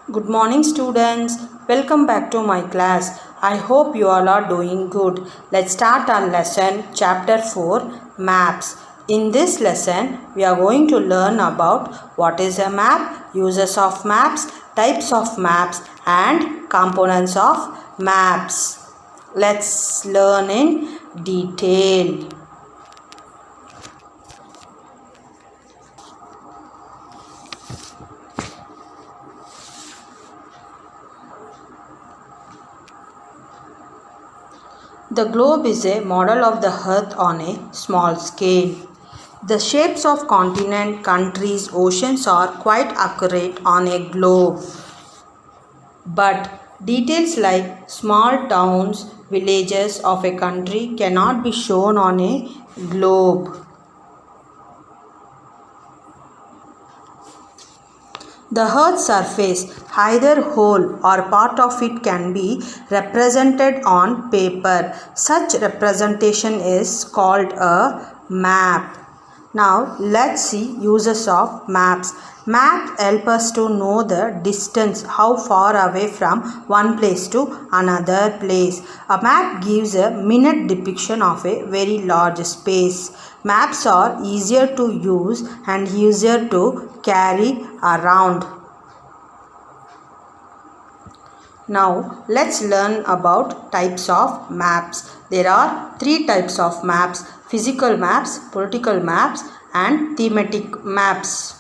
Good morning, students. Welcome back to my class. I hope you all are doing good. Let's start our lesson, chapter 4, Maps. In this lesson, we are going to learn about what is a map, uses of maps, types of maps, and components of maps. Let's learn in detail. The globe is a model of the earth on a small scale. The shapes of continents, countries, oceans are quite accurate on a globe. But details like small towns, villages of a country cannot be shown on a globe. The Earth's surface, either whole or part of it, can be represented on paper. Such representation is called a map. Now let's see uses of maps. Maps help us to know the distance, how far away from one place to another place. A map gives a minute depiction of a very large space. Maps are easier to use and easier to carry around. Now let's learn about types of maps. There are three types of maps: physical maps, political maps, and thematic maps.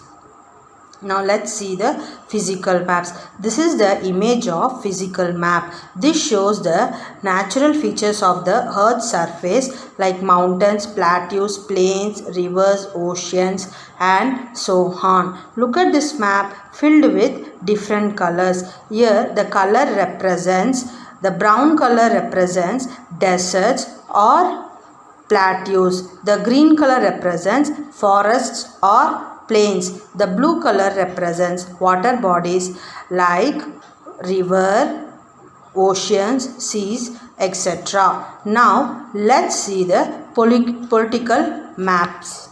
Now let's see the physical maps. This is the image of physical map. This shows the natural features of the earth's surface like mountains, plateaus, plains, rivers, oceans, and so on. Look at this map filled with different colors. Here the brown color represents deserts or plateaus. The green color represents forests or plains. The blue color represents water bodies like river, oceans, seas, etc. Now let's see the political maps.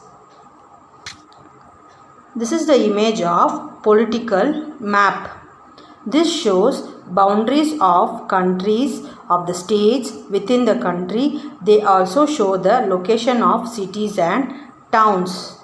This is the image of political map. This shows boundaries of countries, of the states within the country. They also show the location of cities and towns.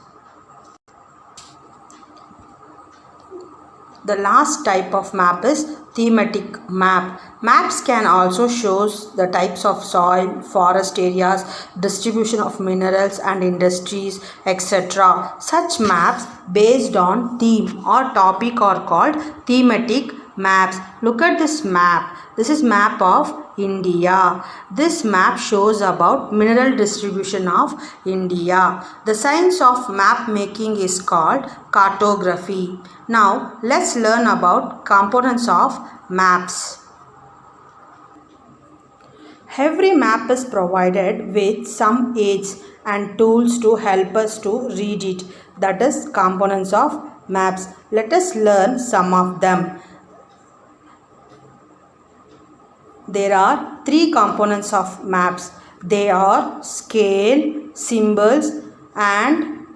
The last type of map is thematic map. Maps can also show the types of soil, forest areas, distribution of minerals and industries, etc. Such maps based on theme or topic are called thematic maps. Look at this map. This is map of India. This map shows about mineral distribution of India. The science of map making is called cartography. Now let's learn about components of maps. Every map is provided with some aids and tools to help us to read it. That is components of maps. Let us learn some of them. There are three components of maps. They are scale, symbols, and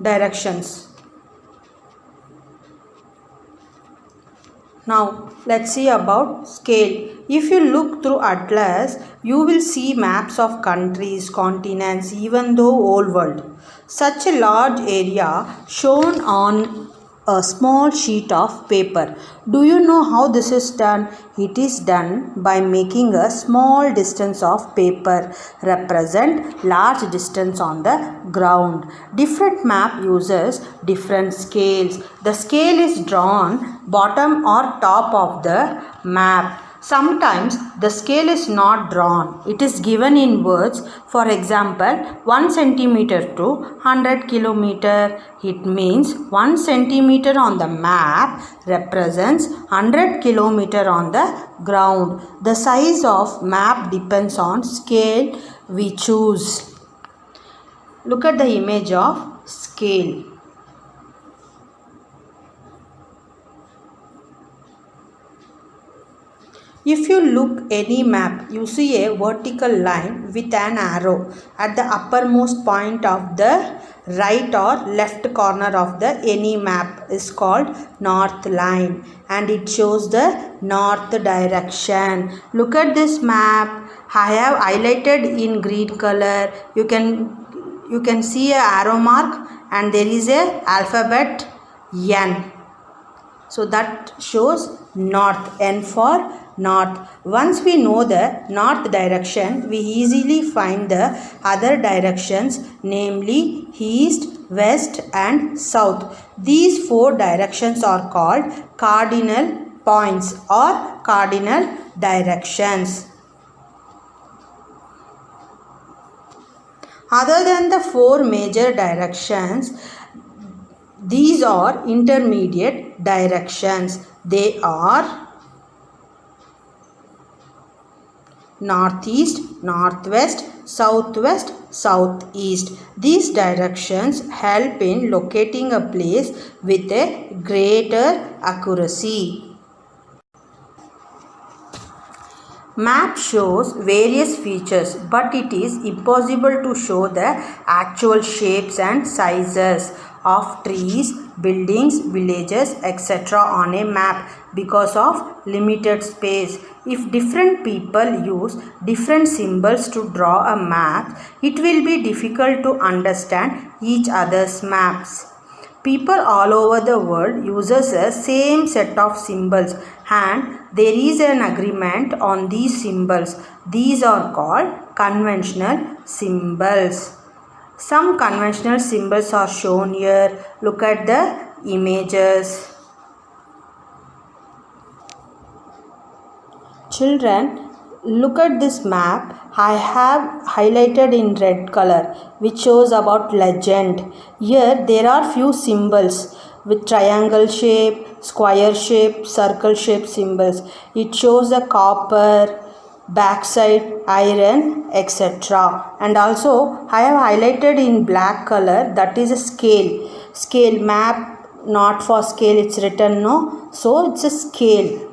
directions. Now let's see about scale. If you look through atlas, you will see maps of countries, continents, even the whole world. Such a large area shown on a small sheet of paper. Do you know how this is done? It is done by making a small distance of paper represent large distance on the ground. Different map uses different scales. The scale is drawn bottom or top of the map. Sometimes the scale is not drawn. It is given in words. For example, 1 centimeter to 100 kilometer. It means 1 centimeter on the map represents 100 kilometer on the ground. The size of map depends on scale we choose. Look at the image of scale. If you look any map, you see a vertical line with an arrow at the uppermost point of the right or left corner of the any map is called north line, and it shows the north direction. Look at this map. I have highlighted in green color. You can see a arrow mark and there is a alphabet N. So that shows north, N for north. Once we know the north direction, we easily find the other directions, namely east, west and south. These four directions are called cardinal points or cardinal directions. Other than the four major directions, these are intermediate directions. They are northeast, northwest, southwest, southeast. These directions help in locating a place with a greater accuracy. Map shows various features, but it is impossible to show the actual shapes and sizes of trees, buildings, villages, etc. on a map because of limited space. If different people use different symbols to draw a map, it will be difficult to understand each other's maps. People all over the world uses the same set of symbols and there is an agreement on these symbols. These are called conventional symbols. Some conventional symbols are shown here. Look at the images. Children, look at this map. I have highlighted in red color which shows about legend. Here there are few symbols with triangle shape, square shape, circle shape symbols. It shows the copper, backside, iron, etc. And also I have highlighted in black color, that is a scale. Scale map, not for scale, it's written no. So it's a scale.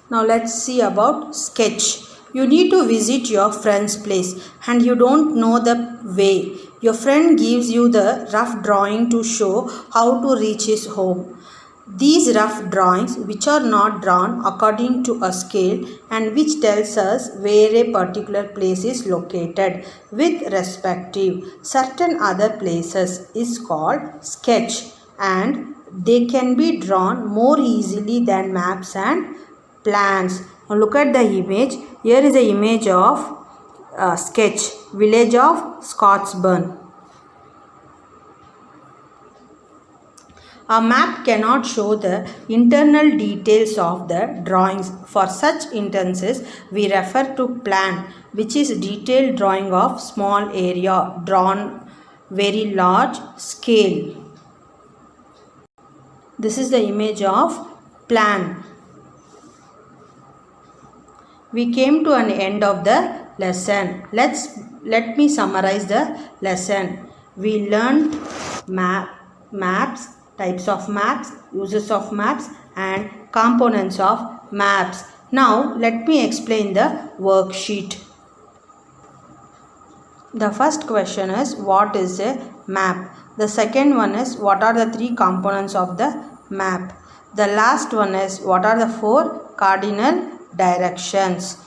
Now let's see about sketch. You need to visit your friend's place and you don't know the way. Your friend gives you the rough drawing to show how to reach his home. These rough drawings, which are not drawn according to a scale and which tells us where a particular place is located with respective certain other places, is called sketch, and they can be drawn more easily than maps and plans. Now look at the image. Here is the image of sketch, village of Scotsburn. A map cannot show the internal details of the drawings. For such instances, we refer to plan, which is detailed drawing of small area drawn very large scale. This is the image of plan. We came to an end of the lesson. Let me summarize the lesson. We learned maps, types of maps, uses of maps and components of maps. Now let me explain the worksheet. The first question is, what is a map? The second one is, what are the three components of the map? The last one is, what are the four cardinal directions?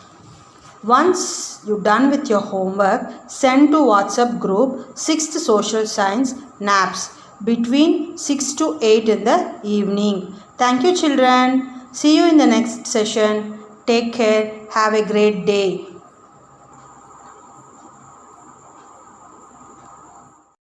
Once you're done with your homework, send to WhatsApp group 6th Social Science NAPS between 6 to 8 in the evening. Thank you children. See you in the next session. Take care. Have a great day.